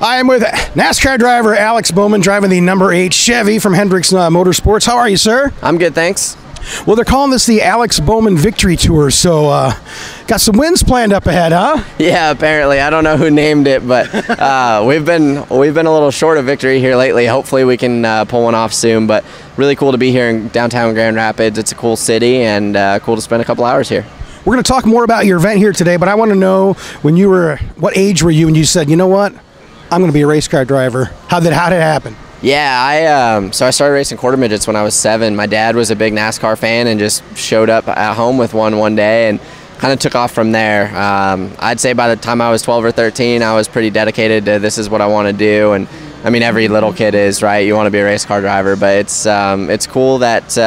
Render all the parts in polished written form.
I am with NASCAR driver Alex Bowman driving the number 8 Chevy from Hendricks Motorsports. How are you, sir? I'm good, thanks. Well, they're calling this the Alex Bowman Victory Tour, so got some wins planned up ahead, huh? Yeah, apparently. I don't know who named it, but we've been a little short of victory here lately. Hopefully we can pull one off soon, but really cool to be here in downtown Grand Rapids. It's a cool city and cool to spend a couple hours here. We're going to talk more about your event here today, but I want to know what age were you when you said, you know what, I'm going to be a race car driver? How did it happen? Yeah, so I started racing quarter midgets when I was 7. My dad was a big NASCAR fan and just showed up at home with one day and kind of took off from there. I'd say by the time I was 12 or 13, I was pretty dedicated to this is what I want to do. And I mean, every little kid is, right? You want to be a race car driver, but it's cool that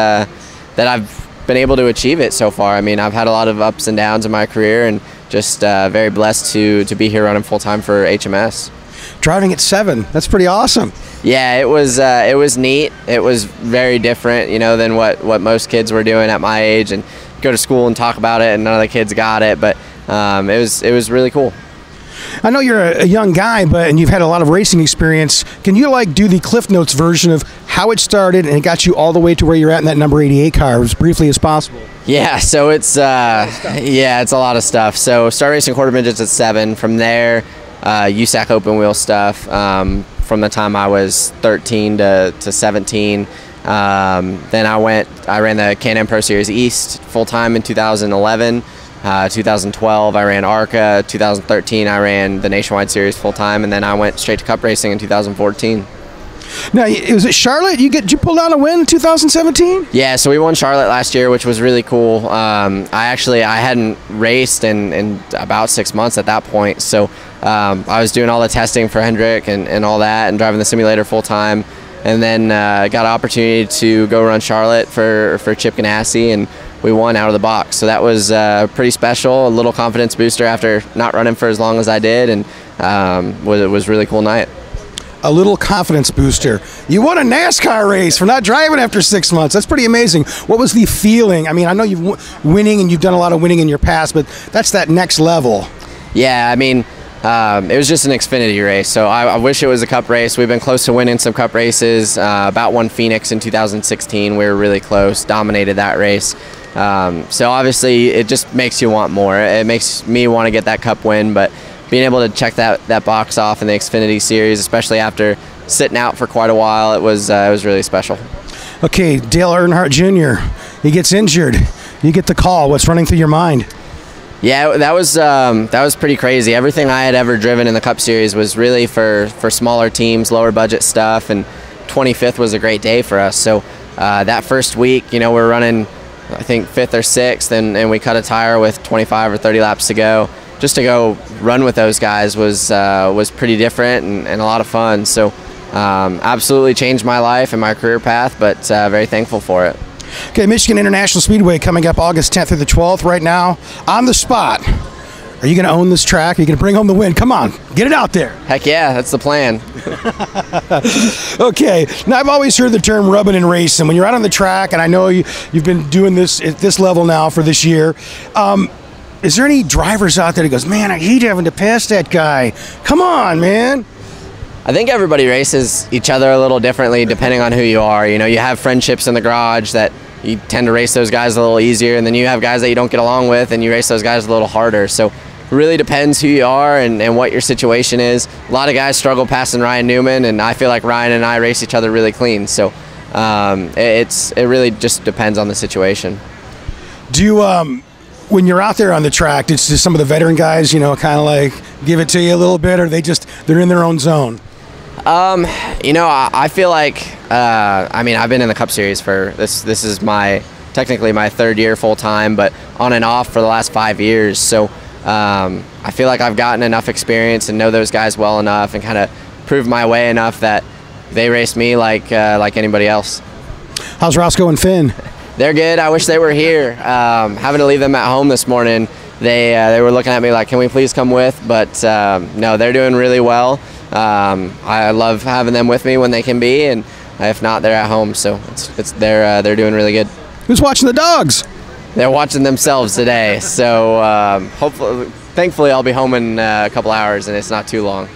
I've been able to achieve it so far. I mean, I've had a lot of ups and downs in my career and just very blessed to be here running full time for HMS. Driving at 7, that's pretty awesome. Yeah, it was neat. It was very different, you know, than what most kids were doing at my age, and go to school and talk about it, and none of the kids got it. But it was really cool. I know you're a young guy, and you've had a lot of racing experience. Can you do the Cliff Notes version of how it started and it got you all the way to where you're at in that number 88 car as briefly as possible? Yeah, so it's it's a lot of stuff. So started racing quarter midgets at 7. From there, USAC open wheel stuff. From the time I was 13 to 17. Then I ran the Can-Am Pro Series East full-time in 2011. 2012 I ran ARCA. 2013 I ran the Nationwide Series full-time, and then I went straight to Cup racing in 2014. Now, was it Charlotte? Did you pull out a win in 2017? Yeah, so we won Charlotte last year, which was really cool. I hadn't raced in about 6 months at that point, so I was doing all the testing for Hendrick and all that, and driving the simulator full time, and then got an opportunity to go run Charlotte for Chip Ganassi, and we won out of the box. So that was pretty special, a little confidence booster after not running for as long as I did, and it was a really cool night. A little confidence booster. You won a NASCAR race for not driving after 6 months. That's pretty amazing. What was the feeling? I mean, I know you've winning and you've done a lot of winning in your past, but that's that next level. Yeah, I mean, it was just an Xfinity race, so I wish it was a Cup race. We've been close to winning some Cup races. About won Phoenix in 2016. We were really close, dominated that race. So obviously, it just makes you want more. It makes me want to get that Cup win, but being able to check that box off in the Xfinity Series, especially after sitting out for quite a while, it was really special. Okay, Dale Earnhardt Jr., he gets injured. You get the call. What's running through your mind? Yeah, that was pretty crazy. Everything I had ever driven in the Cup Series was really for smaller teams, lower budget stuff, and 25th was a great day for us. So that first week, you know, we're running, I think, 5th or 6th, and we cut a tire with 25 or 30 laps to go. Just to go run with those guys was pretty different and a lot of fun. So absolutely changed my life and my career path, but very thankful for it. Okay, Michigan International Speedway coming up August 10th through the 12th right now. On the spot, are you going to own this track? Are you going to bring home the win? Come on, get it out there. Heck yeah, that's the plan. Okay, now I've always heard the term rubbing and racing. When you're out on the track, and I know you've been doing this at this level now for this year, is there any drivers out there that goes, man, I hate having to pass that guy? Come on, man. I think everybody races each other a little differently depending on who you are. You know, you have friendships in the garage that you tend to race those guys a little easier, and then you have guys that you don't get along with and you race those guys a little harder. So it really depends who you are and what your situation is. A lot of guys struggle passing Ryan Newman, and I feel like Ryan and I race each other really clean. So it really just depends on the situation. Do you when you're out there on the track, it's just some of the veteran guys, you know, kind of like give it to you a little bit, or they're in their own zone? You know, I feel like, I mean, I've been in the Cup Series for this is technically my 3rd year full time, but on and off for the last 5 years. So I feel like I've gotten enough experience and know those guys well enough and kind of proved my way enough that they race me like anybody else. How's Roscoe and Finn? They're good. I wish they were here. Having to leave them at home this morning, they were looking at me like, can we please come with? But no, they're doing really well. I love having them with me when they can be, and if not, they're at home. So they're doing really good. Who's watching the dogs? They're watching themselves today. So thankfully, I'll be home in a couple hours, and it's not too long.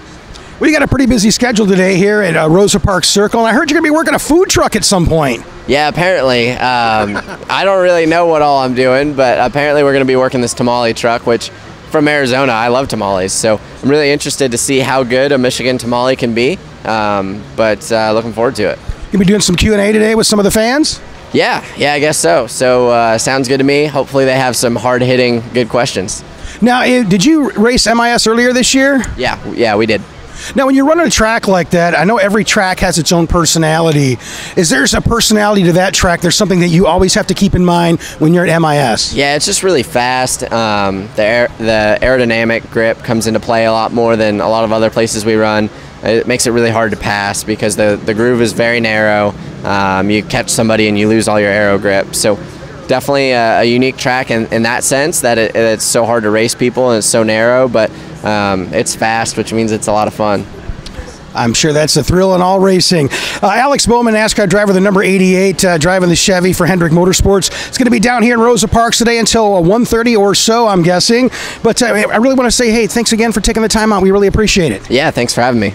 We got a pretty busy schedule today here at Rosa Parks Circle, and I heard you're going to be working a food truck at some point. Yeah, apparently. I don't really know what all I'm doing, but apparently we're going to be working this tamale truck, which from Arizona, I love tamales. So I'm really interested to see how good a Michigan tamale can be, but looking forward to it. You'll be doing some Q&A today with some of the fans? Yeah, I guess so. So sounds good to me. Hopefully they have some hard-hitting, good questions. Now, did you race MIS earlier this year? Yeah, we did. Now, when you're running a track like that, I know every track has its own personality. Is there a personality to that track? There's something that you always have to keep in mind when you're at MIS? Yeah, it's just really fast. The aerodynamic grip comes into play a lot more than a lot of other places we run. It makes it really hard to pass because the groove is very narrow. You catch somebody and you lose all your aero grip. So definitely a unique track in that sense, that it's so hard to race people and it's so narrow, but it's fast, which means it's a lot of fun. I'm sure that's the thrill in all racing. Alex Bowman, NASCAR driver, the number 88, driving the Chevy for Hendrick Motorsports. It's going to be down here in Rosa Parks today until 1:30 or so, I'm guessing. But I really want to say, hey, thanks again for taking the time out. We really appreciate it. Yeah, thanks for having me.